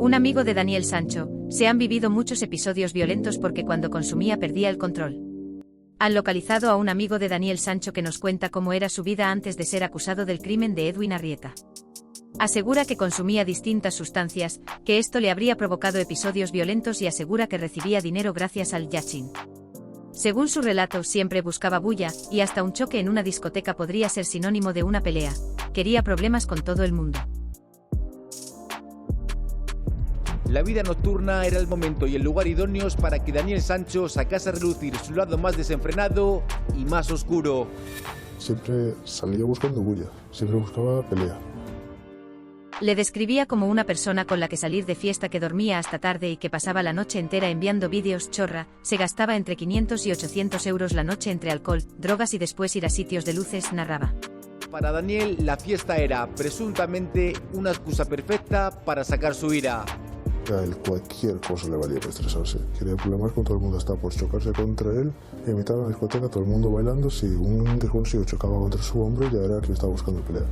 Un amigo de Daniel Sancho. Se han vivido muchos episodios violentos porque cuando consumía perdía el control. Han localizado a un amigo de Daniel Sancho que nos cuenta cómo era su vida antes de ser acusado del crimen de Edwin Arrieta. Asegura que consumía distintas sustancias, que esto le habría provocado episodios violentos y asegura que recibía dinero gracias al yachting. Según su relato, siempre buscaba bulla, y hasta un choque en una discoteca podría ser sinónimo de una pelea. Quería problemas con todo el mundo. La vida nocturna era el momento y el lugar idóneos para que Daniel Sancho sacase a relucir su lado más desenfrenado y más oscuro. Siempre salía buscando bulla, siempre buscaba pelea. Le describía como una persona con la que salir de fiesta que dormía hasta tarde y que pasaba la noche entera enviando vídeos chorra, se gastaba entre 500 y 800 euros la noche entre alcohol, drogas y después ir a sitios de luces, narraba. Para Daniel, la fiesta era, presuntamente, una excusa perfecta para sacar su ira. A él cualquier cosa le valía para estresarse. Quería problemas con todo el mundo, hasta por chocarse contra él. En mitad de la discoteca, todo el mundo bailando. Si un desconocido chocaba contra su hombro, ya era que estaba buscando pelea.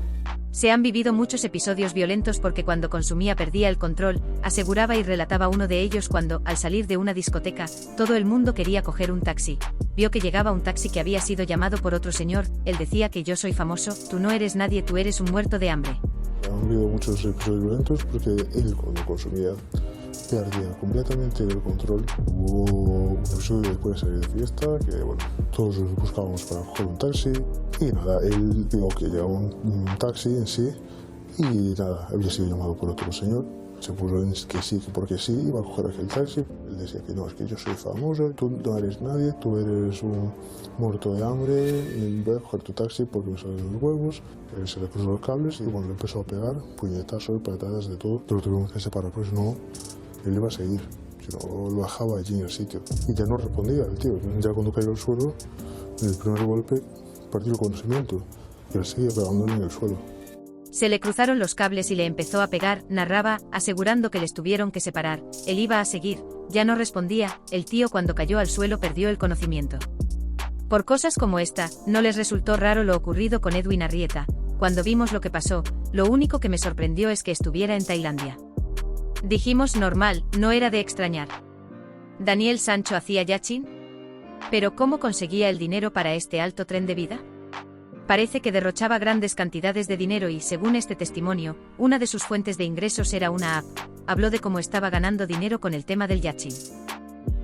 Se han vivido muchos episodios violentos porque cuando consumía perdía el control, aseguraba y relataba uno de ellos cuando, al salir de una discoteca, todo el mundo quería coger un taxi. Vio que llegaba un taxi que había sido llamado por otro señor, él decía que yo soy famoso, tú no eres nadie, tú eres un muerto de hambre. Han habido muchos episodios violentos porque él cuando consumía perdía completamente el control. Hubo un episodio después de salir de fiesta que bueno, todos buscábamos para coger un taxi y nada, él dijo que llegaba un taxi en sí y nada, había sido llamado por otro señor. Se puso en que sí, que porque sí, iba a coger aquel taxi. Él decía que no, es que yo soy famoso, tú no eres nadie, tú eres un muerto de hambre, y voy a coger tu taxi porque me salen los huevos. Él se le puso los cables y cuando le empezó a pegar, puñetazos, patadas, de todo. Lo tuvimos que separar, pues no, él iba a seguir, si no lo dejaba allí en el sitio. Y ya no respondía el tío, ya cuando cayó al suelo, el primer golpe perdió el conocimiento y él seguía pegándole en el suelo. Se le cruzaron los cables y le empezó a pegar, narraba, asegurando que les tuvieron que separar. Él iba a seguir, ya no respondía, el tío cuando cayó al suelo perdió el conocimiento. Por cosas como esta, no les resultó raro lo ocurrido con Edwin Arrieta. Cuando vimos lo que pasó, lo único que me sorprendió es que estuviera en Tailandia. Dijimos normal, no era de extrañar. ¿Daniel Sancho hacía yachting? ¿Pero cómo conseguía el dinero para este alto tren de vida? Parece que derrochaba grandes cantidades de dinero y, según este testimonio, una de sus fuentes de ingresos era una app. Habló de cómo estaba ganando dinero con el tema del yachting.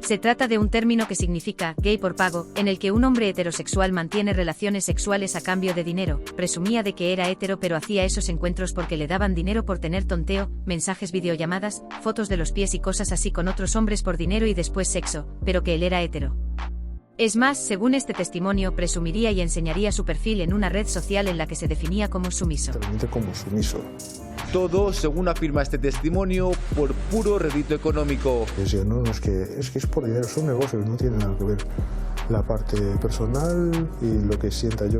Se trata de un término que significa gay por pago, en el que un hombre heterosexual mantiene relaciones sexuales a cambio de dinero. Presumía de que era hetero pero hacía esos encuentros porque le daban dinero por tener tonteo, mensajes, videollamadas, fotos de los pies y cosas así con otros hombres por dinero y después sexo, pero que él era hetero. Es más, según este testimonio, presumiría y enseñaría su perfil en una red social en la que se definía como sumiso. Realmente como sumiso. Todo, según afirma este testimonio, por puro rédito económico. Decía, no, es que es por dinero, son negocios, no tiene nada que ver la parte personal y lo que sienta yo.